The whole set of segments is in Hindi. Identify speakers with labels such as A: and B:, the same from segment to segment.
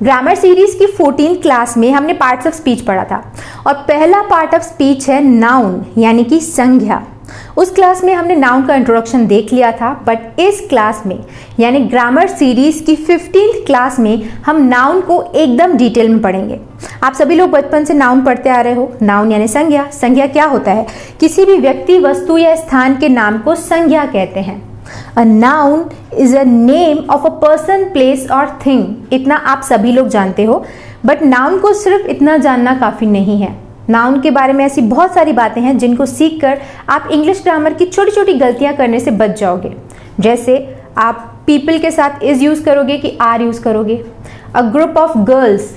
A: ग्रामर सीरीज की 14th क्लास में हमने पार्ट्स ऑफ स्पीच पढ़ा था और पहला पार्ट ऑफ स्पीच है नाउन यानी कि संज्ञा। उस क्लास में हमने नाउन का इंट्रोडक्शन देख लिया था, बट इस क्लास में यानी ग्रामर सीरीज की 15th क्लास में हम नाउन को एकदम डिटेल में पढ़ेंगे। आप सभी लोग बचपन से नाउन पढ़ते आ रहे हो। नाउन यानी संज्ञा। संज्ञा क्या होता है? किसी भी व्यक्ति, वस्तु या स्थान के नाम को संज्ञा कहते हैं। A noun is a name of a person, place or thing। इतना आप सभी लोग जानते हो, बट नाउन को सिर्फ इतना जानना काफ़ी नहीं है। नाउन के बारे में ऐसी बहुत सारी बातें हैं जिनको सीखकर आप इंग्लिश ग्रामर की छोटी छोटी गलतियां करने से बच जाओगे। जैसे आप पीपल के साथ इज यूज़ करोगे कि आर यूज़ करोगे। A group of girls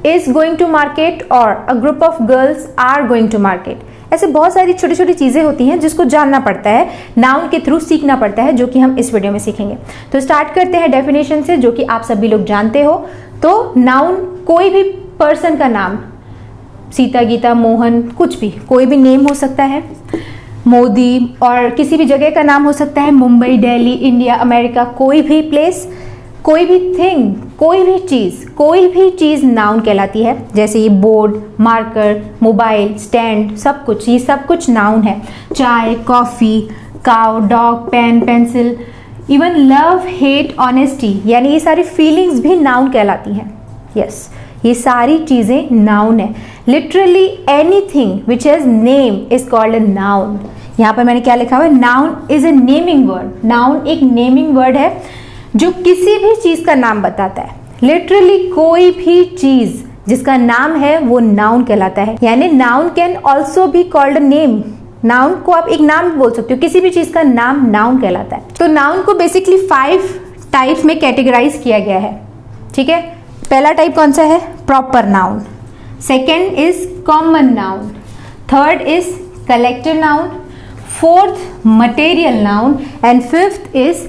A: is going to market और a group of girls are going to market. ऐसे बहुत सारी छोटी छोटी चीज़ें होती हैं जिसको जानना पड़ता है, नाउन के थ्रू सीखना पड़ता है, जो कि हम इस वीडियो में सीखेंगे। तो स्टार्ट करते हैं डेफिनेशन से, जो कि आप सभी लोग जानते हो। तो नाउन कोई भी पर्सन का नाम, सीता, गीता, मोहन, कुछ भी, कोई भी नेम हो सकता है। मोदी, और किसी भी जगह का नाम हो सकता है, मुंबई, दिल्ली, इंडिया, अमेरिका, कोई भी प्लेस, कोई भी थिंग, कोई भी चीज़ नाउन कहलाती है। जैसे ये बोर्ड, मार्कर, मोबाइल, स्टैंड, सब कुछ, ये सब कुछ नाउन है। चाय, coffee, cow, dog, pen, pencil, even love, hate, honesty, यानी ये सारी फीलिंग्स भी नाउन कहलाती हैं। यस, ये सारी चीज़ें नाउन है। Literally anything which has name is called a noun. यहाँ पर मैंने क्या लिखा हुआ है? Noun is a naming word. Noun एक नेमिंग वर्ड है जो किसी भी चीज़ का नाम बताता है। लिटरली कोई भी चीज़ जिसका नाम है वो नाउन कहलाता है। यानी noun can also be called a name. Noun को आप एक नाम बोल सकते हो, किसी भी चीज़ का नाम नाउन कहलाता है। तो नाउन को बेसिकली 5 टाइप्स में कैटेगराइज किया गया है। ठीक है, पहला टाइप कौन सा है? Proper noun. Second is common noun. Third is collective noun. Fourth material noun and fifth is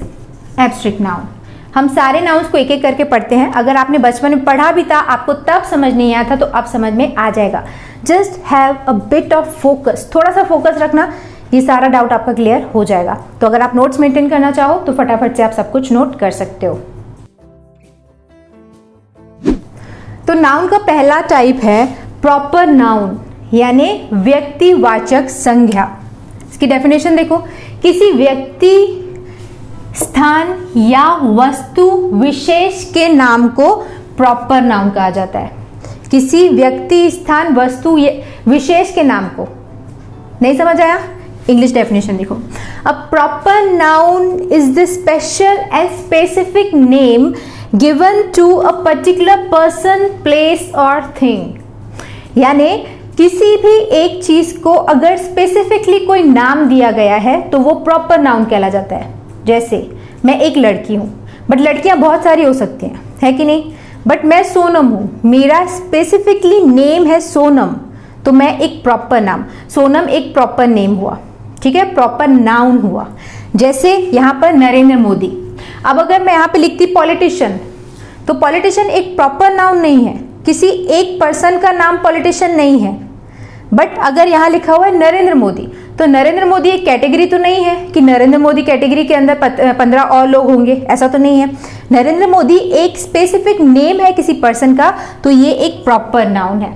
A: abstract noun. हम सारे नाउन्स को एक एक करके पढ़ते हैं। अगर आपने बचपन में पढ़ा भी था, आपको तब समझ नहीं आया था, तो अब समझ में आ जाएगा। Just have a bit of focus, थोड़ा सा फोकस रखना, ये सारा डाउट आपका क्लियर हो जाएगा। तो अगर आप नोट्स मेंटेन करना चाहो तो फटाफट से आप सब कुछ नोट कर सकते हो। तो नाउन का पहला टाइप है प्रॉपर नाउन, यानी व्यक्तिवाचक संज्ञा। इसकी डेफिनेशन देखो, किसी व्यक्ति, स्थान या वस्तु विशेष के नाम को प्रॉपर नाउन कहा जाता है। किसी व्यक्ति, स्थान, वस्तु विशेष के नाम को। नहीं समझ आया? इंग्लिश डेफिनेशन देखो। A proper noun is the special and specific name given to a particular person, place और थिंग। यानी किसी भी एक चीज को अगर स्पेसिफिकली कोई नाम दिया गया है तो वो प्रॉपर नाउन कहला जाता है। जैसे मैं एक लड़की हूँ, बट लड़कियाँ बहुत सारी हो सकती हैं, है कि नहीं? बट मैं सोनम हूँ, मेरा स्पेसिफिकली नेम है सोनम, तो मैं एक प्रॉपर नाम, सोनम एक प्रॉपर नेम हुआ। ठीक है, प्रॉपर नाउन हुआ। जैसे यहाँ पर नरेंद्र मोदी। अब अगर मैं यहाँ पे लिखती पॉलिटिशियन, तो पॉलिटिशियन एक प्रॉपर नाउन नहीं है, किसी एक पर्सन का नाम पॉलिटिशियन नहीं है। बट अगर यहाँ लिखा हुआ है नरेंद्र मोदी, तो नरेंद्र मोदी एक कैटेगरी तो नहीं है कि नरेंद्र मोदी कैटेगरी के अंदर 15 और लोग होंगे, ऐसा तो नहीं है। नरेंद्र मोदी एक स्पेसिफिक नेम है किसी पर्सन का, तो ये एक प्रॉपर नाउन है।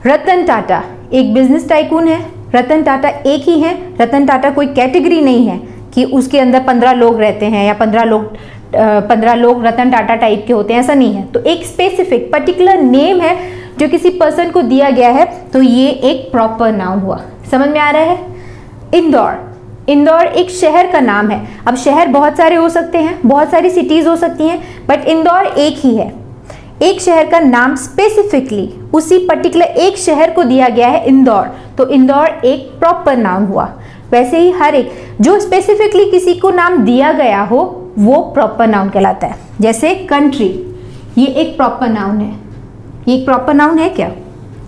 A: रतन टाटा एक बिजनेस टाइकून है। रतन टाटा एक ही है। रतन टाटा कोई कैटेगरी नहीं है कि उसके अंदर 15 लोग रहते हैं या 15 लोग रतन टाटा टाइप के होते हैं, ऐसा नहीं है। तो एक स्पेसिफिक पर्टिकुलर नेम है जो किसी पर्सन को दिया गया है, तो ये एक प्रॉपर नाउन हुआ। समझ में आ रहा है? इंदौर। इंदौर एक शहर का नाम है। अब शहर बहुत सारे हो सकते हैं, बहुत सारी सिटीज हो सकती हैं, बट इंदौर एक ही है। एक शहर का नाम स्पेसिफिकली उसी पर्टिकुलर एक शहर को दिया गया है, इंदौर, तो इंदौर एक प्रॉपर नाउन हुआ। वैसे ही हर एक जो स्पेसिफिकली किसी को नाम दिया गया हो वो प्रॉपर नाउन कहलाता है। जैसे कंट्री, ये एक प्रॉपर नाउन है। ये एक प्रॉपर नाउन है क्या?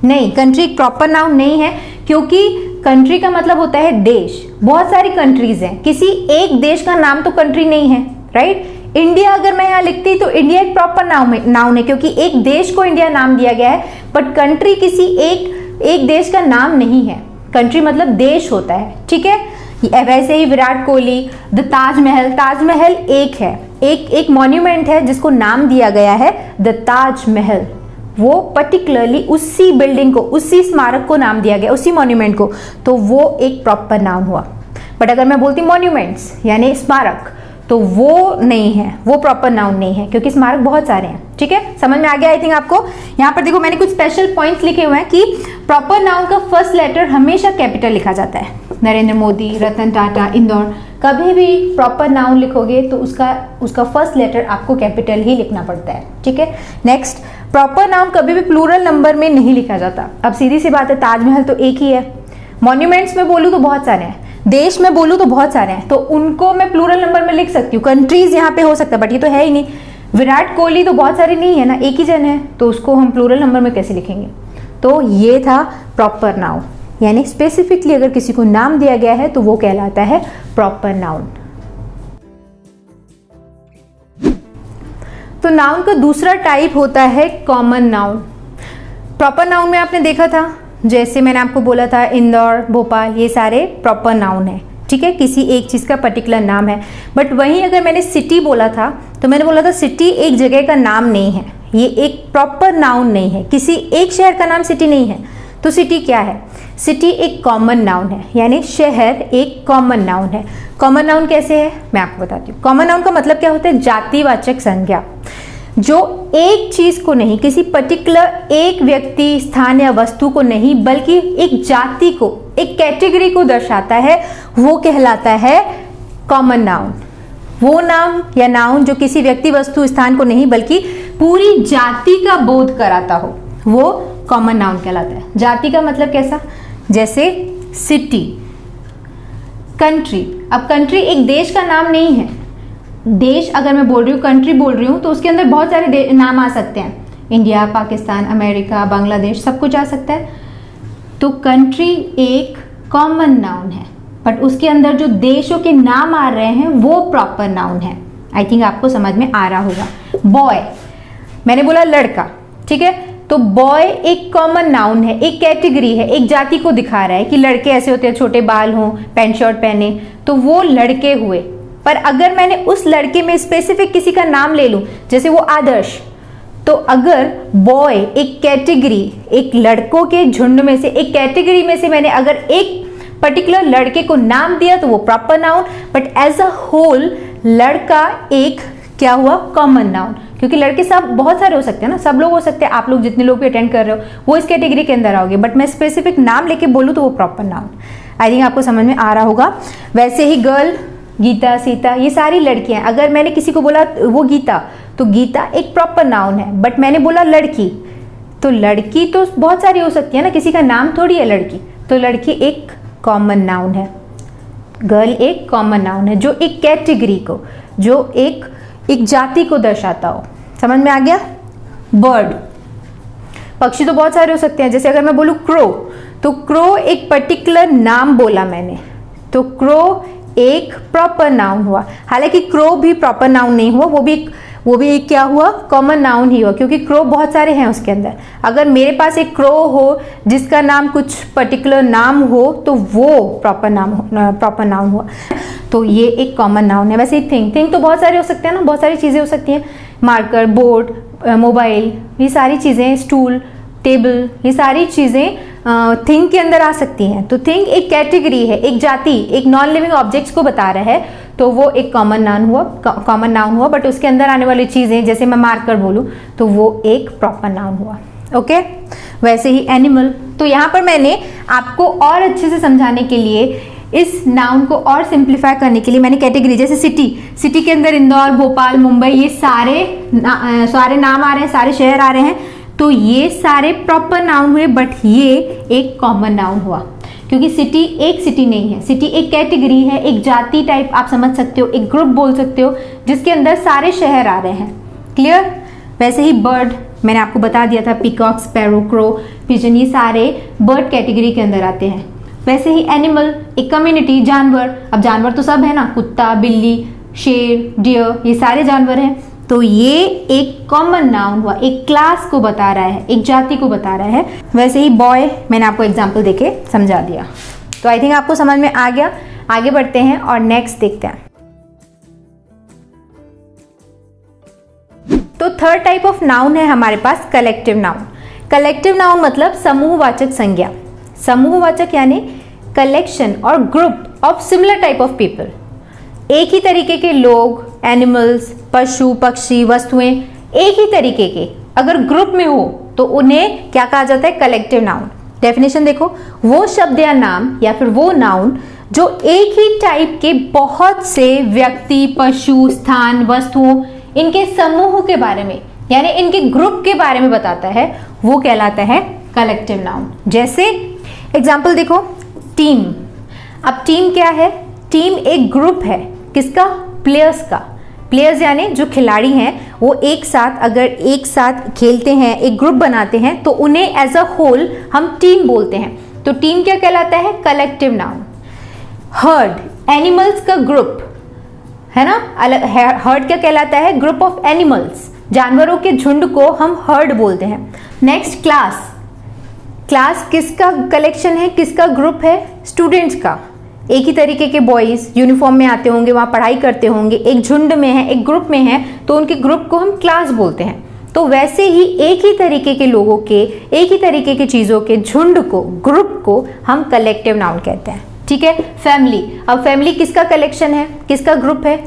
A: नहीं, कंट्री एक प्रॉपर नाउन नहीं है, क्योंकि कंट्री का मतलब होता है देश। बहुत सारी कंट्रीज हैं, किसी एक देश का नाम तो कंट्री नहीं है, राइट? इंडिया अगर मैं यहाँ लिखती तो इंडिया एक प्रॉपर नाउन है, क्योंकि एक देश को इंडिया नाम दिया गया है, बट कंट्री किसी एक देश का नाम नहीं है। कंट्री मतलब देश होता है, ठीक है? वैसे ही विराट कोहली, द ताजमहल, ताजमहल एक है, एक मॉन्यूमेंट है जिसको नाम दिया गया है द ताजमहल, वो पर्टिकुलरली उसी बिल्डिंग को, उसी स्मारक को नाम दिया गया, उसी मॉन्यूमेंट को, तो वो एक प्रॉपर नाउन हुआ। बट अगर मैं बोलती मॉन्यूमेंट्स यानी स्मारक, तो वो नहीं है, वो प्रॉपर नाउन नहीं है, क्योंकि स्मारक बहुत सारे हैं। ठीक है, समझ में आ गया आई थिंक आपको। यहाँ पर देखो मैंने कुछ स्पेशल पॉइंट्स लिखे हुए हैं कि प्रॉपर नाउन का फर्स्ट लेटर हमेशा कैपिटल लिखा जाता है। नरेंद्र मोदी, रतन टाटा, इंदौर, कभी भी प्रॉपर नाउन लिखोगे तो उसका फर्स्ट लेटर आपको कैपिटल ही लिखना पड़ता है। ठीक है, नेक्स्ट, प्रॉपर नाउन कभी भी प्लूरल नंबर में नहीं लिखा जाता। अब सीधी सी बात है, ताजमहल तो एक ही है, मॉन्यूमेंट्स में बोलूँ तो बहुत सारे हैं, देश में बोलूँ तो बहुत सारे हैं, तो उनको मैं प्लूरल नंबर में लिख सकती हूँ। कंट्रीज यहाँ पे हो सकता है, बट ये तो है ही नहीं। विराट कोहली तो बहुत सारे नहीं है ना, एक ही जन है, तो उसको हम प्लूरल नंबर में कैसे लिखेंगे। तो ये था प्रॉपर नाउन, यानी स्पेसिफिकली अगर किसी को नाम दिया गया है तो वो कहलाता है प्रॉपर नाउन। तो नाउन का दूसरा टाइप होता है कॉमन नाउन। प्रॉपर नाउन में आपने देखा था, जैसे मैंने आपको बोला था इंदौर, भोपाल, ये सारे प्रॉपर नाउन है। ठीक है, किसी एक चीज़ का पर्टिकुलर नाम है। बट वहीं अगर मैंने सिटी बोला था, तो मैंने बोला था सिटी एक जगह का नाम नहीं है, ये एक प्रॉपर नाउन नहीं है, किसी एक शहर का नाम सिटी नहीं है। तो सिटी क्या है? सिटी एक कॉमन नाउन है, यानी शहर एक कॉमन नाउन है। कॉमन नाउन कैसे है मैं आपको बताती हूँ। कॉमन नाउन का मतलब क्या होता है? जातिवाचक संज्ञा, जो एक चीज को नहीं, किसी पर्टिकुलर एक व्यक्ति, स्थान या वस्तु को नहीं, बल्कि एक जाति को, एक कैटेगरी को दर्शाता है, वो कहलाता है कॉमन नाउन। वो नाम या नाउन जो किसी व्यक्ति, वस्तु, स्थान को नहीं बल्कि पूरी जाति का बोध कराता हो, वो कॉमन नाउन कहलाता है। जाति का मतलब कैसा? जैसे सिटी, कंट्री। अब कंट्री एक देश का नाम नहीं है। देश अगर मैं बोल रही हूँ, कंट्री बोल रही हूँ, तो उसके अंदर बहुत सारे नाम आ सकते हैं, इंडिया, पाकिस्तान, अमेरिका, बांग्लादेश, सब कुछ आ सकता है। तो कंट्री एक कॉमन नाउन है, बट उसके अंदर जो देशों के नाम आ रहे हैं वो प्रॉपर नाउन है। आई थिंक आपको समझ में आ रहा होगा। बॉय, मैंने बोला लड़का, ठीक है, तो बॉय एक कॉमन नाउन है, एक कैटेगरी है, एक जाति को दिखा रहा है कि लड़के ऐसे होते हैं, छोटे बाल हों, पैंट शर्ट पहने, तो वो लड़के हुए। पर अगर मैंने उस लड़के में स्पेसिफिक किसी का नाम ले लूं, जैसे वो आदर्श, तो अगर बॉय एक कैटेगरी, एक लड़कों के झुंड में से, एक कैटेगरी में से मैंने अगर एक पर्टिकुलर लड़के को नाम दिया तो वो proper noun. But as a whole लड़का एक क्या हुआ? कॉमन नाउन, क्योंकि लड़के सब बहुत सारे हो सकते हैं ना, सब लोग हो सकते हैं, आप लोग जितने लोग भी अटेंड कर रहे हो वो इस कैटेगरी के अंदर आओगे। बट मैं स्पेसिफिक नाम लेके बोलूँ तो वो प्रॉपर नाउन। आई थिंक आपको समझ में आ रहा होगा। वैसे ही गर्ल, गीता, सीता, ये सारी लड़कियां, अगर मैंने किसी को बोला वो गीता, तो गीता एक प्रॉपर नाउन है। बट मैंने बोला लड़की, तो लड़की तो बहुत सारी हो सकती है ना, किसी का नाम थोड़ी है लड़की, तो लड़की एक कॉमन नाउन है। गर्ल एक कॉमन नाउन है, जो एक कैटेगरी को, जो एक जाति को दर्शाता हो। समझ में आ गया? बर्ड, पक्षी तो बहुत सारे हो सकते हैं, जैसे अगर मैं बोलूँ क्रो, तो क्रो एक पर्टिकुलर नाम बोला मैंने, तो क्रो एक प्रॉपर नाउन हुआ। हालांकि क्रो भी प्रॉपर नाउन नहीं हुआ, वो भी एक क्या हुआ? कॉमन नाउन ही हुआ, क्योंकि क्रो बहुत सारे हैं उसके अंदर। अगर मेरे पास एक क्रो हो जिसका नाम कुछ पर्टिकुलर नाम हो, तो वो प्रॉपर नाउन हुआ। तो ये एक कॉमन नाउन है। वैसे थिंग तो बहुत सारे हो सकते हैं ना, बहुत सारी चीज़ें हो सकती हैं, मार्कर, बोर्ड, मोबाइल, ये सारी चीज़ें, स्टूल, टेबल, ये सारी चीज़ें थिंग के अंदर आ सकती हैं। तो थिंग एक कैटेगरी है, एक जाति, एक नॉन लिविंग ऑब्जेक्ट्स को बता रहा है, तो वो एक कॉमन नाउन हुआ। बट उसके अंदर आने वाली चीज़ें, जैसे मैं मार्कर बोलूँ, तो वो एक प्रॉपर नाउन हुआ। ओके, वैसे ही एनिमल। तो यहाँ पर मैंने आपको और अच्छे से समझाने के लिए, इस नाउन को और सिंप्लीफाई करने के लिए मैंने कैटेगरी, जैसे सिटी के अंदर इंदौर, भोपाल, मुंबई, ये सारे नाम आ रहे हैं, सारे शहर आ रहे हैं, तो ये सारे प्रॉपर नाउन हुए। बट ये एक कॉमन नाउन हुआ, क्योंकि सिटी एक सिटी नहीं है, सिटी एक कैटेगरी है, एक जाति टाइप आप समझ सकते हो, एक ग्रुप बोल सकते हो, जिसके अंदर सारे शहर आ रहे हैं। क्लियर? वैसे ही बर्ड, मैंने आपको बता दिया था, पीकॉक, स्पैरो, क्रो, पिजन, ये सारे बर्ड कैटेगरी के अंदर आते हैं। वैसे ही एनिमल एक कम्युनिटी, जानवर, अब जानवर तो सब है ना, कुत्ता, बिल्ली, शेर, डियर, ये सारे जानवर हैं। तो ये एक कॉमन नाउन हुआ, एक क्लास को बता रहा है, एक जाति को बता रहा है। वैसे ही बॉय, मैंने आपको एग्जाम्पल देके समझा दिया। तो आई थिंक आपको समझ में आ गया। आगे बढ़ते हैं और नेक्स्ट देखते हैं। थर्ड टाइप ऑफ नाउन है हमारे पास कलेक्टिव नाउन। कलेक्टिव नाउन मतलब समूहवाचक संज्ञा। समूहवाचक यानी कलेक्शन और group of similar type of people. एक ही तरीके के लोग, एनिमल्स, पशु पक्षी, वस्तुएं एक ही तरीके के अगर ग्रुप में हो तो उन्हें क्या कहा जाता है? Collective noun. डेफिनेशन देखो, वो शब्द या नाम या फिर वो नाउन जो एक ही टाइप के बहुत से व्यक्ति, पशु, स्थान, वस्तुओं, इनके समूह के बारे में यानी इनके ग्रुप के बारे में बताता है, वो कहलाता है कलेक्टिव नाउन। जैसे एग्जाम्पल देखो, टीम। अब टीम क्या है? टीम एक ग्रुप है। किसका? प्लेयर्स का। प्लेयर्स यानी जो खिलाड़ी हैं वो एक साथ अगर एक साथ खेलते हैं, एक ग्रुप बनाते हैं तो उन्हें एज अ होल हम टीम बोलते हैं। तो टीम क्या कहलाता है? Collective noun. हर्ड, एनिमल्स का ग्रुप है ना। हर्ड क्या कहलाता है? ग्रुप ऑफ एनिमल्स, जानवरों के झुंड को हम हर्ड बोलते हैं। Next, class. क्लास किसका कलेक्शन है, किसका ग्रुप है? स्टूडेंट्स का। एक ही तरीके के बॉयज यूनिफॉर्म में आते होंगे, वहाँ पढ़ाई करते होंगे, एक झुंड में है, एक ग्रुप में है, तो उनके ग्रुप को हम क्लास बोलते हैं। तो वैसे ही एक ही तरीके के लोगों के, एक ही तरीके की चीज़ों के झुंड को, ग्रुप को हम कलेक्टिव नाउन कहते हैं। ठीक है। फैमिली। अब फैमिली किसका कलेक्शन है, किसका ग्रुप है?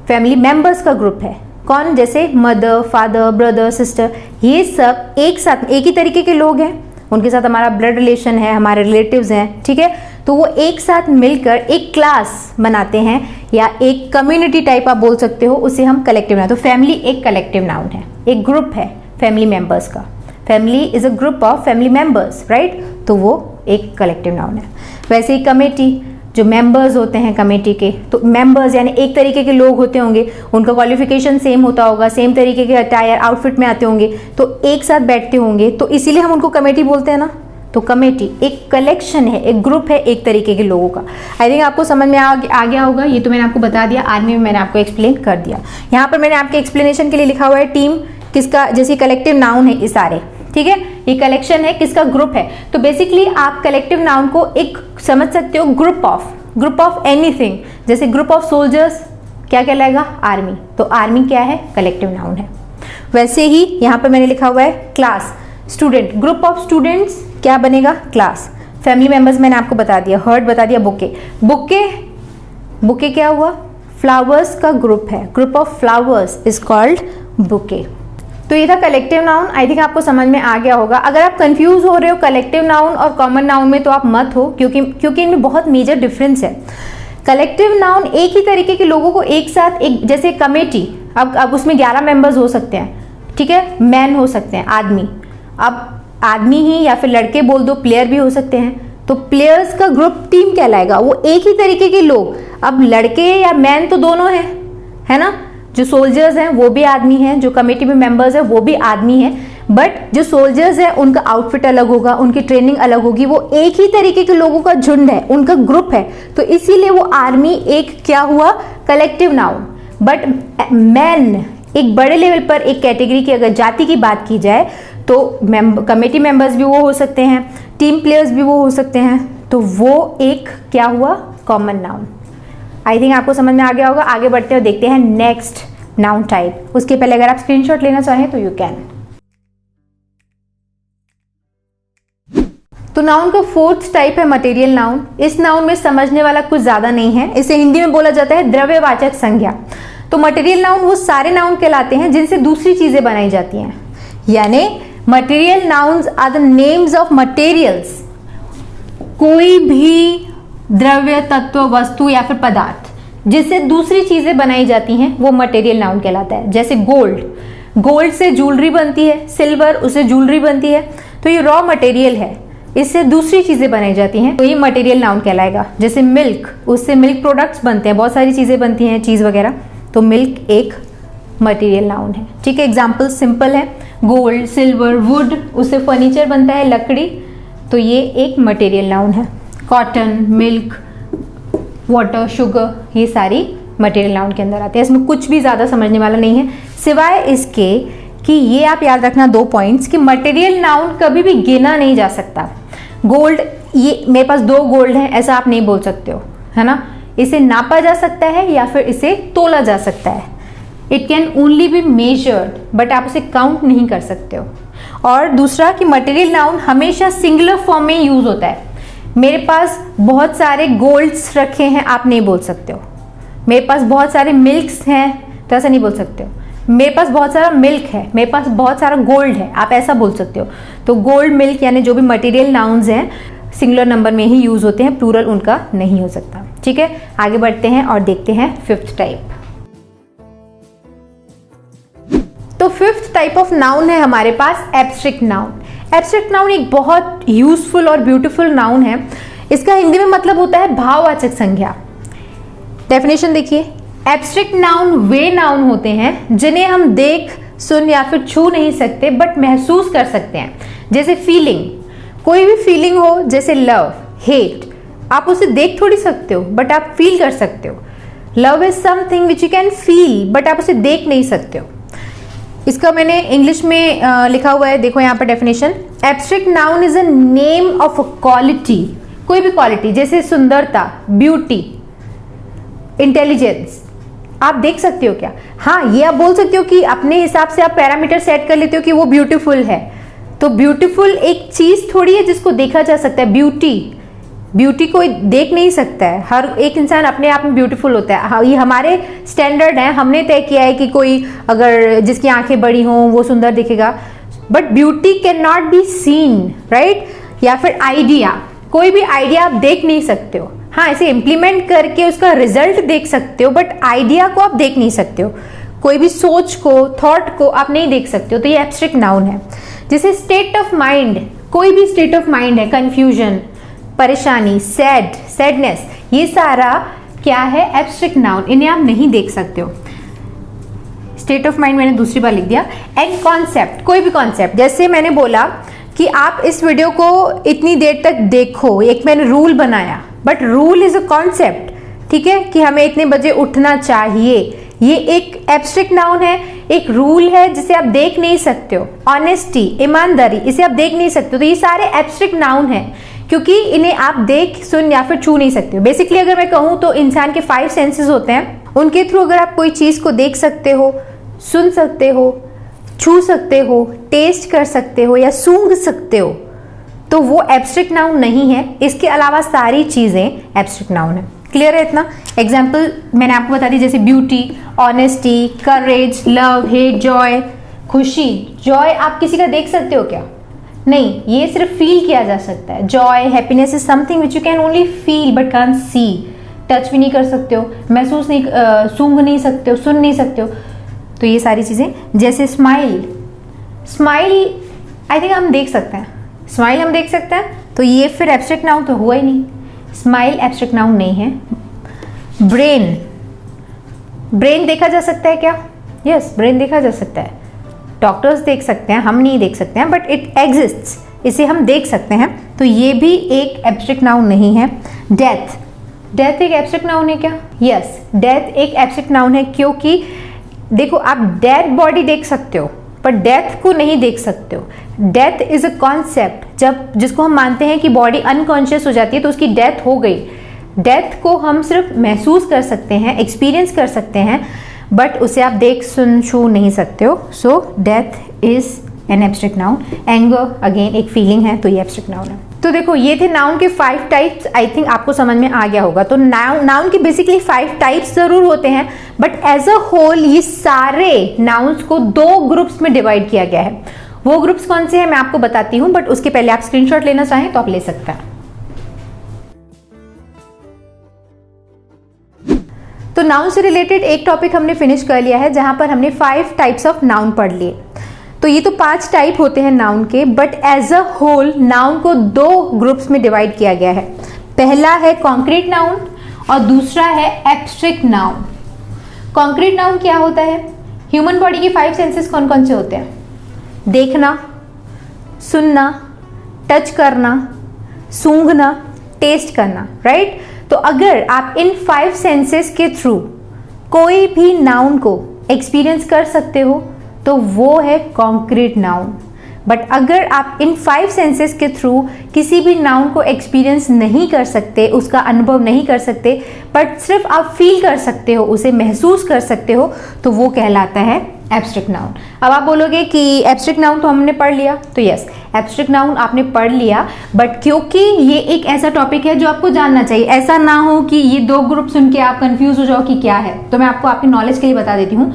A: फैमिली मेंबर्स का ग्रुप है। कौन? जैसे मदर, फादर, ब्रदर, सिस्टर, ये सब एक साथ एक ही तरीके के लोग हैं, उनके साथ हमारा ब्लड रिलेशन है, हमारे रिलेटिव्स हैं। ठीक है। तो वो एक साथ मिलकर एक क्लास बनाते हैं या एक कम्युनिटी टाइप आप बोल सकते हो, उसे हम कलेक्टिव नाउन। तो फैमिली एक कलेक्टिव नाउन है, एक ग्रुप है फैमिली मेंबर्स का। Family is a group of family members, right. तो वो एक कलेक्टिव नाउन है। वैसे ही कमेटी, जो मेंबर्स होते हैं कमेटी के, तो मेंबर्स यानी एक तरीके के लोग होते होंगे, उनका क्वालिफिकेशन सेम होता होगा, सेम तरीके के अटायर आउटफिट में आते होंगे, तो एक साथ बैठते होंगे, तो इसीलिए हम उनको कमेटी बोलते हैं ना। तो कमेटी एक कलेक्शन है, एक ग्रुप है एक तरीके के लोगों का। आई थिंक आपको समझ में आ गया होगा। ये तो मैंने आपको बता दिया, आर्मी में मैंने आपको एक्सप्लेन कर दिया। यहाँ पर मैंने आपके एक्सप्लेनेशन के लिए लिखा हुआ है टीम किसका, जैसे कलेक्टिव नाउन है ये सारे। ठीक है। ये कलेक्शन है, किसका? ग्रुप है। तो बेसिकली आप कलेक्टिव नाउन को एक समझ सकते हो ग्रुप ऑफ एनीथिंग। जैसे ग्रुप ऑफ सोल्जर्स क्या कहलाएगा? आर्मी। तो आर्मी क्या है? कलेक्टिव नाउन है। वैसे ही यहाँ पर मैंने लिखा हुआ है class, student, group of students क्या बनेगा? क्लास। फैमिली मेंबर्स मैंने आपको बता दिया, हर्ड बता दिया, बुके क्या हुआ? फ्लावर्स का ग्रुप है, group of flowers is called bouquet. तो ये था कलेक्टिव नाउन। आई थिंक आपको समझ में आ गया होगा। अगर आप कंफ्यूज हो रहे हो कलेक्टिव नाउन और कॉमन नाउन में तो आप मत हो, क्योंकि इनमें बहुत मेजर डिफरेंस है। कलेक्टिव नाउन एक ही तरीके के लोगों को एक साथ, एक जैसे कमेटी, अब उसमें 11 मेंबर्स हो सकते हैं। ठीक है। मैन हो सकते हैं, आदमी। अब आदमी ही या फिर लड़के बोल दो, प्लेयर भी हो सकते हैं। तो प्लेयर्स का ग्रुप टीम कहलाएगा, वो एक ही तरीके के लोग। अब लड़के या मैन तो दोनों हैं, है ना। जो सोल्जर्स हैं वो भी आदमी हैं, जो कमेटी में मेंबर्स हैं वो भी आदमी हैं, बट जो सोल्जर्स हैं उनका आउटफिट अलग होगा, उनकी ट्रेनिंग अलग होगी। वो एक ही तरीके के लोगों का झुंड है, उनका ग्रुप है, तो इसीलिए वो आर्मी एक क्या हुआ? Collective noun. बट मैन एक बड़े लेवल पर, एक कैटेगरी की अगर जाति की बात की जाए तो कमेटी मेंबर्स भी वो हो सकते हैं, टीम प्लेयर्स भी वो हो सकते हैं, तो वो एक क्या हुआ? Common noun. आई थिंक आपको समझ में आ गया होगा। आगे बढ़ते हैं, देखते हैं नेक्स्ट नाउन टाइप। उसके पहले अगर आप स्क्रीनशॉट लेना चाहें तो यू कैन। तो नाउन का फोर्थ टाइप है मटेरियल नाउन। इस नाउन में समझने वाला कुछ ज्यादा नहीं है। इसे हिंदी में बोला जाता है द्रव्यवाचक संज्ञा। तो मटेरियल नाउन वो सारे नाउन कहलाते हैं जिनसे दूसरी चीजें बनाई जाती हैं, यानी material nouns are the names of materials. कोई भी द्रव्य, तत्व, वस्तु या फिर पदार्थ जिससे दूसरी चीजें बनाई जाती हैं वो मटेरियल नाउन कहलाता है। जैसे गोल्ड से ज्वेलरी बनती है, सिल्वर उससे ज्वेलरी बनती है, तो ये रॉ मटेरियल है, इससे दूसरी चीजें बनाई जाती हैं, तो ये मटेरियल नाउन कहलाएगा। जैसे मिल्क, उससे मिल्क प्रोडक्ट्स बनते हैं, बहुत सारी चीजें बनती हैं, चीज वगैरह, तो मिल्क एक मटेरियल नाउन है। ठीक है। एग्जाम्पल सिंपल है, गोल्ड, सिल्वर, वुड, उससे फर्नीचर बनता है, लकड़ी, तो ये एक मटेरियल नाउन है। कॉटन, मिल्क, वाटर, शुगर, ये सारी मटेरियल नाउन के अंदर आते हैं। इसमें कुछ भी ज़्यादा समझने वाला नहीं है, सिवाय इसके कि ये आप याद रखना 2 पॉइंट्स कि मटेरियल नाउन कभी भी गिना नहीं जा सकता। गोल्ड, ये मेरे पास 2 गोल्ड हैं ऐसा आप नहीं बोल सकते हो, है ना। इसे नापा जा सकता है या फिर इसे तोला जा सकता है। It can only be measured but आप उसे काउंट नहीं कर सकते हो। और दूसरा कि मटेरियल नाउन हमेशा सिंगुलर फॉर्म में यूज होता है। मेरे पास बहुत सारे गोल्ड्स रखे हैं, आप नहीं बोल सकते हो। मेरे पास बहुत सारे मिल्क्स हैं, तो ऐसा नहीं बोल सकते हो। मेरे पास बहुत सारा मिल्क है, मेरे पास बहुत सारा गोल्ड है, आप ऐसा बोल सकते हो। तो गोल्ड, मिल्क यानी जो भी मटेरियल नाउन्स हैं सिंगुलर नंबर में ही यूज होते हैं, प्लूरल उनका नहीं हो सकता। ठीक है, आगे बढ़ते हैं और देखते हैं फिफ्थ टाइप। तो फिफ्थ टाइप ऑफ नाउन है हमारे पास एब्स्ट्रैक्ट नाउन। एब्स्ट्रैक्ट नाउन एक बहुत यूजफुल और ब्यूटीफुल नाउन है। इसका हिंदी में मतलब होता है भाववाचक संज्ञा। डेफिनेशन देखिए, एब्स्ट्रैक्ट नाउन वे नाउन होते हैं जिन्हें हम देख, सुन या फिर छू नहीं सकते बट महसूस कर सकते हैं। जैसे फीलिंग, कोई भी फीलिंग हो, जैसे लव, हेट, आप उसे देख थोड़ी सकते हो बट आप फील कर सकते हो। Love is something which you can feel but आप उसे देख नहीं सकते हो। इसका मैंने इंग्लिश में लिखा हुआ है, देखो यहाँ पर definition. Abstract noun is a name of a quality, कोई भी क्वालिटी जैसे सुंदरता, ब्यूटी, इंटेलिजेंस, आप देख सकते हो क्या? हाँ, ये आप बोल सकते हो कि अपने हिसाब से आप पैरामीटर सेट कर लेते हो कि वो ब्यूटीफुल है। तो ब्यूटीफुल एक चीज थोड़ी है जिसको देखा जा सकता है। ब्यूटी कोई देख नहीं सकता है, हर एक इंसान अपने आप में ब्यूटीफुल होता है। हाँ, ये हमारे स्टैंडर्ड है, हमने तय किया है कि कोई अगर जिसकी आंखें बड़ी हों वो सुंदर दिखेगा, but beauty can not be seen, right? या फिर आइडिया, कोई भी आइडिया आप देख नहीं सकते हो। हाँ, इसे इम्प्लीमेंट करके उसका रिजल्ट देख सकते हो बट आइडिया को आप देख नहीं सकते हो। कोई भी सोच को, थॉट को आप नहीं देख सकते हो। तो ये एब्स्ट्रैक्ट नाउन है। जैसे स्टेट ऑफ माइंड, कोई भी स्टेट ऑफ माइंड है, कंफ्यूजन, परेशानी, सैडनेस, ये सारा क्या है? Abstract noun. इन्हें आप नहीं देख सकते हो। स्टेट ऑफ माइंड मैंने दूसरी बार लिख दिया। एंड कॉन्सेप्ट, कोई भी कॉन्सेप्ट, जैसे मैंने बोला कि आप इस वीडियो को इतनी देर तक देखो, एक मैंने रूल बनाया, but rule is a concept, ठीक है, कि हमें इतने बजे उठना चाहिए। ये एक एब्स्ट्रैक्ट नाउन है, एक रूल है जिसे आप देख नहीं सकते हो। ऑनेस्टी, ईमानदारी, इसे आप देख नहीं सकते हो। तो ये सारे एब्स्ट्रैक्ट नाउन हैं क्योंकि इन्हें आप देख, सुन या फिर छू नहीं सकते हो। बेसिकली अगर मैं कहूँ तो इंसान के 5 सेंसेस होते हैं, उनके थ्रू अगर आप कोई चीज को देख सकते हो, सुन सकते हो, छू सकते हो, टेस्ट कर सकते हो या सूंघ सकते हो, तो वो एब्स्ट्रैक्ट नाउन नहीं है। इसके अलावा सारी चीजें एब्स्ट्रैक्ट नाउन है। क्लियर है इतना? एग्जाम्पल मैंने आपको बता दी, जैसे ब्यूटी, ऑनेस्टी, करेज, लव, हेट, जॉय, खुशी। जॉय आप किसी का देख सकते हो क्या? नहीं, ये सिर्फ फील किया जा सकता है। Joy, happiness is something which you can only feel but can't see. Touch भी नहीं कर सकते हो, महसूस नहीं, सूंघ नहीं सकते हो, सुन नहीं सकते हो। तो ये सारी चीजें। जैसे स्माइल, आई थिंक हम देख सकते हैं, स्माइल हम देख सकते हैं, तो ये फिर एब्स्ट्रैक्ट नाउन तो हुआ ही नहीं। स्माइल एब्स्ट्रैक्ट नाउन नहीं है। ब्रेन देखा जा सकता है क्या? यस, ब्रेन देखा जा सकता है। डॉक्टर्स देख सकते हैं, हम नहीं देख सकते हैं, बट इट एग्जिस्ट्स, इसे हम देख सकते हैं। तो ये भी एक एब्स्ट्रैक्ट नाउन नहीं है। डेथ एक एब्स्ट्रैक्ट नाउन है क्या? यस, डेथ एक एब्स्ट्रैक्ट नाउन है, क्योंकि देखो आप डेड बॉडी देख सकते हो पर डेथ को नहीं देख सकते हो। डेथ इज अ कॉन्सेप्ट, जिसको हम मानते हैं कि बॉडी अनकॉन्शियस हो जाती है तो उसकी डेथ हो गई। डेथ को हम सिर्फ महसूस कर सकते हैं, एक्सपीरियंस कर सकते हैं, बट उसे आप देख, सुन, छू नहीं सकते हो। So death is an abstract noun. Anger again एक फीलिंग है, तो ये एब्स्ट्रैक्ट नाउन है। तो देखो ये थे नाउन के 5 टाइप्स। आई थिंक आपको समझ में आ गया होगा। तो नाउन के बेसिकली 5 टाइप्स जरूर होते हैं, बट एज अ होल ये सारे नाउन्स को 2 ग्रुप्स में डिवाइड किया गया है। वो ग्रुप्स कौन से हैं मैं आपको बताती हूं, बट उसके पहले आप स्क्रीनशॉट लेना चाहें तो आप ले सकते हैं। तो नाउन से रिलेटेड एक टॉपिक हमने फिनिश कर लिया है, जहां पर हमने 5 टाइप्स ऑफ नाउन पढ़ लिए। तो ये तो 5 टाइप होते हैं नाउन के, but as a whole noun को 2 ग्रुप्स में डिवाइड किया गया है। पहला है कॉन्क्रीट नाउन और दूसरा है एब्स्ट्रैक्ट नाउन। कॉन्क्रीट नाउन क्या होता है? ह्यूमन बॉडी के 5 सेंसेस कौन कौन से होते हैं? देखना, सुनना, टच करना, सूंघना, टेस्ट करना, राइट? तो अगर आप इन 5 सेंसेस के थ्रू कोई भी नाउन को एक्सपीरियंस कर सकते हो तो वो है कॉन्क्रीट नाउन। बट अगर आप इन 5 सेंसेस के थ्रू किसी भी नाउन को एक्सपीरियंस नहीं कर सकते, उसका अनुभव नहीं कर सकते, बट सिर्फ आप फील कर सकते हो, उसे महसूस कर सकते हो, तो वो कहलाता है एब्स्ट्रैक्ट नाउन। अब आप बोलोगे कि एब्स्ट्रैक्ट नाउन तो हमने पढ़ लिया, तो यस, एब्स्ट्रैक्ट नाउन आपने पढ़ लिया, बट क्योंकि ये एक ऐसा टॉपिक है जो आपको जानना चाहिए, ऐसा ना हो कि ये 2 ग्रुप सुन के आप कंफ्यूज हो जाओ कि क्या है, तो मैं आपको आपकी नॉलेज के लिए बता देती हूँ।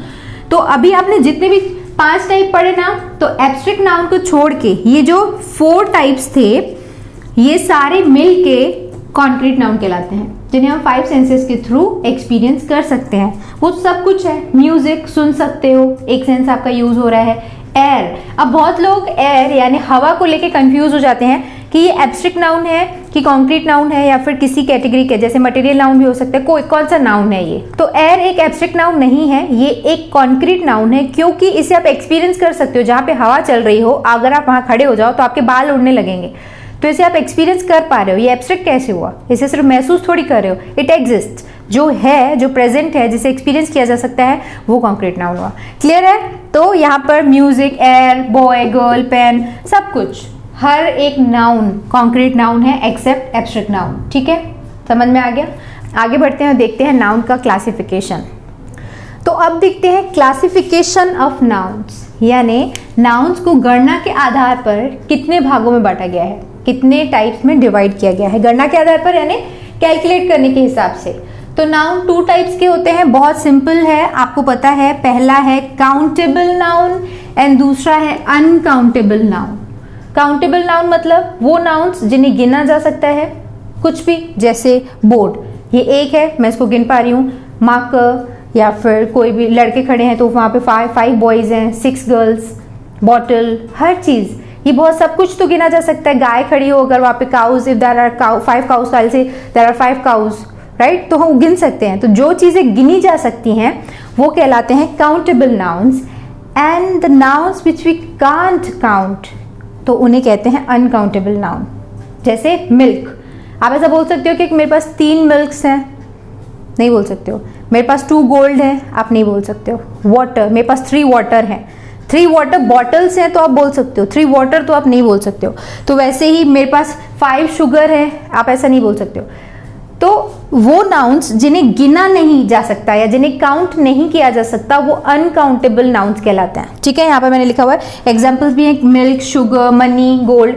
A: तो अभी आपने जितने भी 5 टाइप पढ़े ना, तो एब्स्ट्रैक्ट नाउन को छोड़ के ये जो 4 टाइप्स थे, ये सारे मिल के कॉन्क्रीट नाउन कहलाते हैं, जिन्हें हम 5 सेंसेस के थ्रू एक्सपीरियंस कर सकते हैं। वो सब कुछ है, म्यूजिक सुन सकते हो, एक सेंस आपका यूज हो रहा है, एयर। अब बहुत लोग एयर यानी हवा को लेके कंफ्यूज हो जाते हैं कि ये एब्स्ट्रैक्ट नाउन है कि कॉन्क्रीट नाउन है, या फिर किसी कैटेगरी के, जैसे मटेरियल नाउन भी हो सकता है, कोई कौन सा नाउन है ये। तो एयर एक एब्स्ट्रैक्ट नाउन नहीं है, ये एक कॉन्क्रीट नाउन है, क्योंकि इसे आप एक्सपीरियंस कर सकते हो। जहाँ पे हवा चल रही हो, अगर आप वहाँ खड़े हो जाओ तो आपके बाल उड़ने लगेंगे, तो इसे आप एक्सपीरियंस कर पा रहे हो। ये एब्स्ट्रैक्ट कैसे हुआ? इसे सिर्फ महसूस थोड़ी कर रहे हो, इट एग्जिस्ट, जो है, जो प्रेजेंट है, जिसे एक्सपीरियंस किया जा सकता है, वो कॉन्क्रीट नाउन हुआ। क्लियर है? तो यहाँ पर music, air, boy, girl, pen, सब कुछ, हर एक नाउन कॉन्क्रीट नाउन है एक्सेप्ट एब्स्ट्रैक्ट नाउन। ठीक है, समझ में आ गया? आगे बढ़ते हैं और देखते हैं नाउन का क्लासिफिकेशन। तो अब देखते हैं क्लासिफिकेशन ऑफ नाउन्स, यानी नाउन्स को गणना के आधार पर कितने भागों में बांटा गया है, कितने टाइप्स में डिवाइड किया गया है गणना के आधार पर, यानी कैलकुलेट करने के हिसाब से। तो नाउन 2 टाइप्स के होते हैं, बहुत सिंपल है, आपको पता है। पहला है काउंटेबल नाउन एंड दूसरा है अनकाउंटेबल नाउन। काउंटेबल नाउन मतलब वो नाउन्स जिन्हें गिना जा सकता है, कुछ भी, जैसे बोर्ड, ये एक है, मैं इसको गिन पा रही हूँ। मार्कर, या फिर कोई भी लड़के खड़े हैं तो वहाँ पे 5 बॉयज़ हैं, 6 गर्ल्स, बॉटल, हर चीज़, ये बहुत सब कुछ तो गिना जा सकता है। गाय खड़ी हो, अगर वहाँ पे cows, if there are 5 cows, I say there are 5 cause, right, तो हम गिन सकते हैं। तो जो चीज़ें गिनी जा सकती हैं वो कहलाते हैं countable nouns, and the nouns which we can't count, तो उन्हें कहते हैं अनकाउंटेबल नाउन। जैसे मिल्क, आप ऐसा बोल सकते हो कि मेरे पास 3 मिल्क्स हैं, नहीं बोल सकते हो। मेरे पास 2 गोल्ड हैं, आप नहीं बोल सकते हो। वाटर, मेरे पास 3 वाटर हैं, 3 वाटर बॉटल्स हैं, तो आप बोल सकते हो। 3 वाटर तो आप नहीं बोल सकते हो। तो वैसे ही मेरे पास 5 शुगर है, आप ऐसा नहीं बोल सकते हो। तो वो नाउन्स जिन्हें गिना नहीं जा सकता या जिन्हें काउंट नहीं किया जा सकता, वो अनकाउंटेबल नाउन्स कहलाते हैं। ठीक है, यहाँ पे मैंने लिखा हुआ है, एग्जाम्पल्स भी हैं, मिल्क, शुगर, मनी, गोल्ड।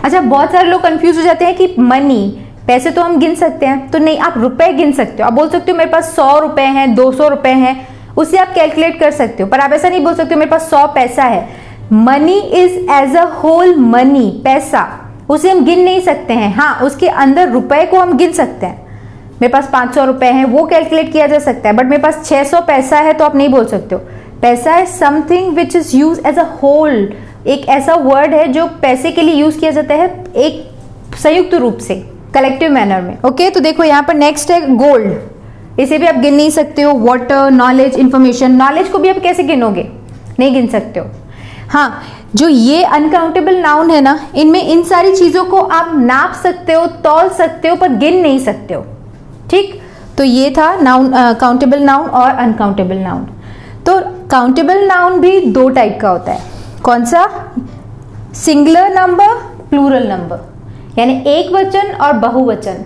A: अच्छा, बहुत सारे लोग कंफ्यूज हो जाते हैं कि मनी, पैसे तो हम गिन सकते हैं, तो नहीं, आप रुपए गिन सकते हो। आप बोल सकते हो मेरे पास 100 रुपए हैं, 200 रुपए हैं, उससे आप कैलकुलेट कर सकते हो, पर आप ऐसा नहीं बोल सकते हो मेरे पास 100 पैसा है। Money is as a whole money, पैसा, उसे हम गिन नहीं सकते हैं। हाँ, उसके अंदर रुपए को हम गिन सकते हैं। मेरे पास 500 रुपए हैं, वो कैलकुलेट किया जा सकता है, बट मेरे पास 600 पैसा है, तो आप नहीं बोल सकते हो। पैसा है something which is use as a whole, एक ऐसा वर्ड है जो पैसे के लिए यूज किया जाता है एक संयुक्त रूप से, कलेक्टिव मैनर में। ओके, तो देखो यहाँ पर नेक्स्ट है गोल्ड, इसे भी आप गिन नहीं सकते हो। वाटर, नॉलेज, इंफॉर्मेशन, नॉलेज को भी आप कैसे गिनोगे, नहीं गिन सकते हो। हाँ, जो ये अनकाउंटेबल नाउन है ना, इनमें इन सारी चीजों को आप नाप सकते हो, तौल सकते हो, पर गिन नहीं सकते हो। ठीक, तो ये था नाउन, काउंटेबल नाउन और अनकाउंटेबल नाउन। तो काउंटेबल नाउन भी 2 टाइप का होता है। कौन सा? सिंगुलर नंबर, प्लूरल नंबर, यानी एक वचन और बहुवचन।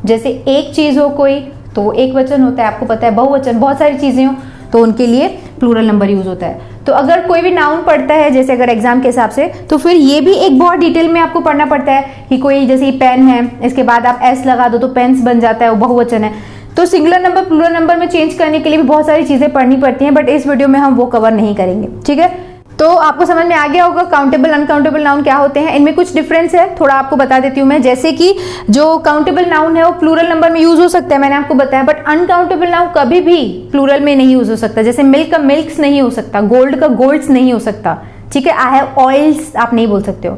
A: जैसे एक चीज हो कोई, तो एक वचन होता है, आपको पता है। बहुवचन, बहुत सारी चीजें हो, तो उनके लिए प्लूरल नंबर यूज होता है। तो अगर कोई भी नाउन पढ़ता है, जैसे अगर एग्जाम के हिसाब से, तो फिर ये भी एक बहुत डिटेल में आपको पढ़ना पड़ता है कि कोई, जैसे पेन है, इसके बाद आप एस लगा दो तो पेन्स बन जाता है, वो बहुवचन है। तो सिंगुलर नंबर प्लूरल नंबर में चेंज करने के लिए भी बहुत सारी चीजें पढ़नी पड़ती हैं, बट इस वीडियो में हम वो कवर नहीं करेंगे। ठीक है, तो आपको समझ में आ गया होगा काउंटेबल अनकाउंटेबल नाउन क्या होते हैं। इनमें कुछ डिफरेंस है, थोड़ा आपको बता देती हूँ मैं। जैसे कि जो काउंटेबल नाउन है वो प्लूरल नंबर में यूज हो सकता है, मैंने आपको बताया, बट अनकाउंटेबल नाउन कभी भी प्लूरल में नहीं यूज हो सकता। जैसे मिल्क का मिल्क्स नहीं हो सकता, गोल्ड का गोल्ड्स नहीं हो सकता। ठीक है, आई हैव ऑयल्स आप नहीं बोल सकते हो।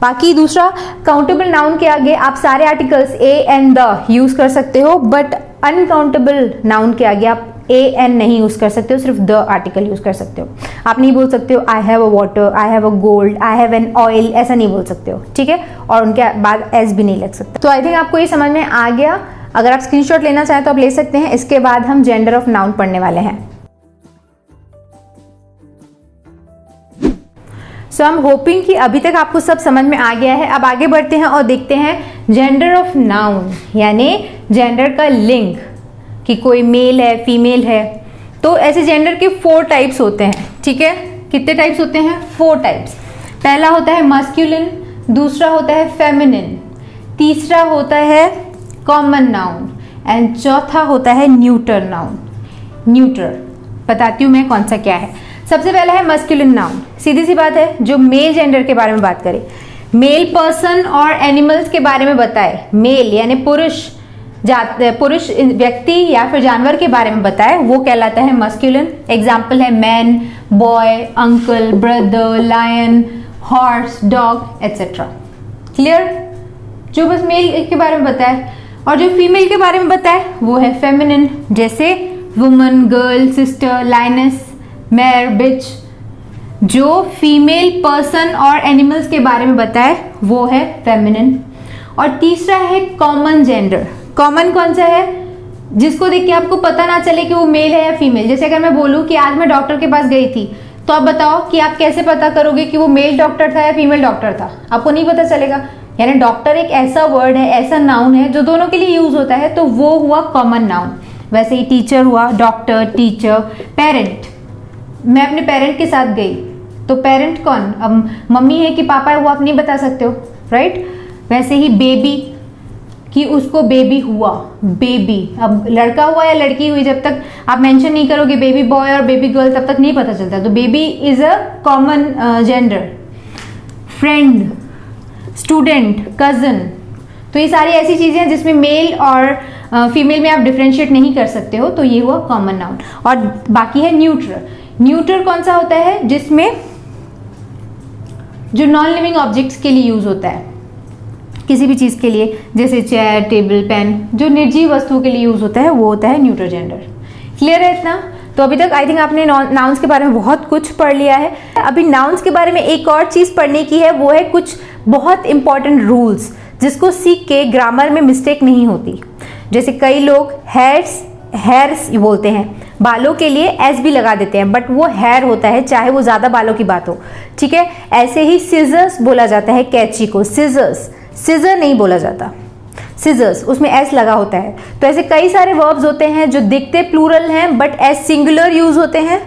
A: बाकी दूसरा, काउंटेबल नाउन के आगे आप सारे articles A and the use कर सकते हो, बट अनकाउंटेबल नाउन के आगे आप ए एन नहीं यूज कर सकते हो, सिर्फ द आर्टिकल यूज कर सकते हो। आप नहीं बोल सकते हो I have a water, I have a gold, I have an oil, ऐसा नहीं बोल सकते हो। ठीक है, और उनके बाद एस भी नहीं लग सकता। तो आई थिंक आपको ये समझ में आ गया। अगर आप स्क्रीनशॉट लेना चाहें तो आप ले सकते हैं। इसके बाद हम जेंडर ऑफ नाउन पढ़ने वाले हैं। सो आई एम होपिंग कि अभी तक आपको सब समझ में आ गया है। अब आगे बढ़ते हैं और देखते हैं जेंडर ऑफ नाउन, यानी जेंडर का लिंग, कि कोई मेल है फीमेल है। तो ऐसे जेंडर के 4 टाइप्स होते हैं, ठीक है। कितने टाइप्स होते हैं? 4 टाइप्स। पहला होता है मस्कुलिन, दूसरा होता है फेमिनिन, तीसरा होता है कॉमन नाउन एंड चौथा होता है न्यूटर नाउन। न्यूटर बताती हूँ मैं कौन सा क्या है। सबसे पहला है मस्कुलिन नाउन। सीधी सी बात है, जो मेल जेंडर के बारे में बात करें, मेल पर्सन और एनिमल्स के बारे में बताए, मेल यानी पुरुष पुरुष व्यक्ति या फिर जानवर के बारे में बताए, वो कहलाता है मस्कुलिन। एग्जाम्पल है man, boy, uncle, brother, lion, horse, dog etcetera. Clear? जो बस मेल के बारे में बताए, और जो फीमेल के बारे में बताए वो है फेमिनिन, जैसे woman, girl, sister, lioness, mare, bitch. जो फीमेल पर्सन और एनिमल्स के बारे में बताए वो है फेमिनिन। और तीसरा है कॉमन जेंडर। कॉमन कौन सा है? जिसको देख के आपको पता ना चले कि वो मेल है या फीमेल। जैसे अगर मैं बोलूं कि आज मैं डॉक्टर के पास गई थी, तो आप बताओ कि आप कैसे पता करोगे कि वो मेल डॉक्टर था या फीमेल डॉक्टर था? आपको नहीं पता चलेगा। यानी डॉक्टर एक ऐसा वर्ड है, ऐसा नाउन है जो दोनों के लिए यूज होता है, तो वो हुआ कॉमन नाउन। वैसे ही टीचर हुआ, डॉक्टर, टीचर, पेरेंट। मैं अपने पेरेंट के साथ गई, तो पेरेंट कौन? अब मम्मी है कि पापा है वो आप नहीं बता सकते हो, राइट। वैसे ही बेबी, कि उसको बेबी हुआ, बेबी। अब लड़का हुआ या लड़की हुई, जब तक आप मेंशन नहीं करोगे बेबी बॉय और बेबी गर्ल, तब तक नहीं पता चलता। तो baby is a common gender. Friend, student, cousin, तो ये सारी ऐसी चीजें हैं जिसमें मेल और फीमेल में आप डिफ्रेंशिएट नहीं कर सकते हो, तो ये हुआ कॉमन नाउन। और बाकी है न्यूट्रल। न्यूट्रल कौन सा होता है? जिसमें जो नॉन लिविंग ऑब्जेक्ट्स के लिए यूज होता है, किसी भी चीज के लिए, जैसे चेयर, टेबल, पेन, जो निर्जीव वस्तुओं के लिए यूज होता है वो होता है न्यूट्रल जेंडर। क्लियर है इतना? तो अभी तक आई थिंक आपने नाउन्स के बारे में बहुत कुछ पढ़ लिया है। अभी नाउन्स के बारे में एक और चीज पढ़ने की है, वो है कुछ बहुत इंपॉर्टेंट रूल्स, जिसको सीख के ग्रामर में मिस्टेक नहीं होती। जैसे कई लोग हेयर्स बोलते हैं, बालों के लिए एस भी लगा देते हैं, बट वो हेयर होता है, चाहे वो ज्यादा बालों की बात हो, ठीक है। ऐसे ही सिजर्स बोला जाता है कैंची को, सिजर्स, सिजर नहीं बोला जाता, सिजर्स, उसमें एस लगा होता है। तो ऐसे कई सारे वर्ब्स होते हैं जो दिखते प्लूरल हैं बट एस सिंगुलर यूज होते हैं,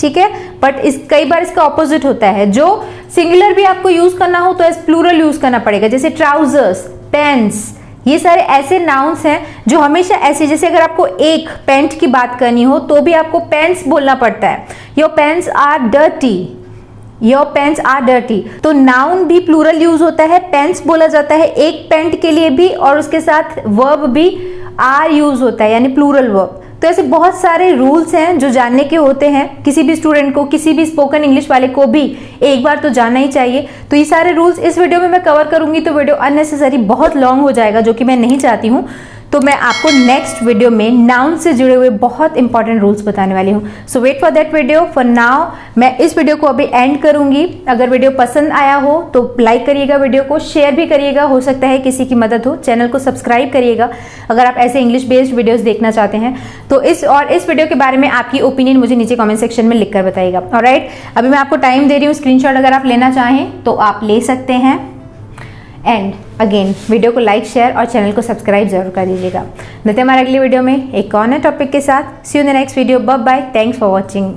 A: ठीक है। बट इस कई बार इसका ऑपोजिट होता है, जो सिंगुलर भी आपको यूज करना हो तो एस प्लूरल यूज करना पड़ेगा। जैसे ट्राउजर्स, पेंट्स, ये सारे ऐसे नाउन्स हैं जो हमेशा ऐसे, जैसे अगर आपको एक पेंट की बात करनी हो तो भी आपको पेंट्स बोलना पड़ता है। Your pens are dirty, your pens are dirty. तो नाउन भी प्लूरल यूज होता है, पेन्स बोला जाता है एक पेंट के लिए भी, और उसके साथ वर्ब भी आर यूज होता है, यानी प्लूरल वर्ब। तो ऐसे बहुत सारे रूल्स हैं जो जानने के होते हैं किसी भी स्टूडेंट को, किसी भी स्पोकन इंग्लिश वाले को भी एक बार तो जानना ही चाहिए। तो ये सारे रूल्स इस वीडियो में मैं कवर करूंगी, तो वीडियो अननेसेसरी बहुत लॉन्ग हो जाएगा, जो कि मैं नहीं चाहती हूँ। तो मैं आपको नेक्स्ट वीडियो में नाउन से जुड़े हुए बहुत इंपॉर्टेंट रूल्स बताने वाली हूँ। So wait for that video. For now मैं इस वीडियो को अभी एंड करूंगी। अगर वीडियो पसंद आया हो तो लाइक करिएगा, वीडियो को शेयर भी करिएगा, हो सकता है किसी की मदद हो। चैनल को सब्सक्राइब करिएगा अगर आप ऐसे इंग्लिश बेस्ड वीडियोस देखना चाहते हैं। तो इस वीडियो के बारे में आपकी ओपिनियन मुझे नीचे कॉमेंट सेक्शन में लिखकर बताइएगा। ऑलराइट, अभी मैं आपको टाइम दे रही हूँ, स्क्रीनशॉट अगर आप लेना चाहें तो आप ले सकते हैं। एंड अगेन वीडियो को लाइक, शेयर और चैनल को सब्सक्राइब जरूर कर दीजिएगा। मिलते हैं हमारे अगले वीडियो में एक और नए टॉपिक के साथ। See you in the next video. Bye bye, thanks for watching.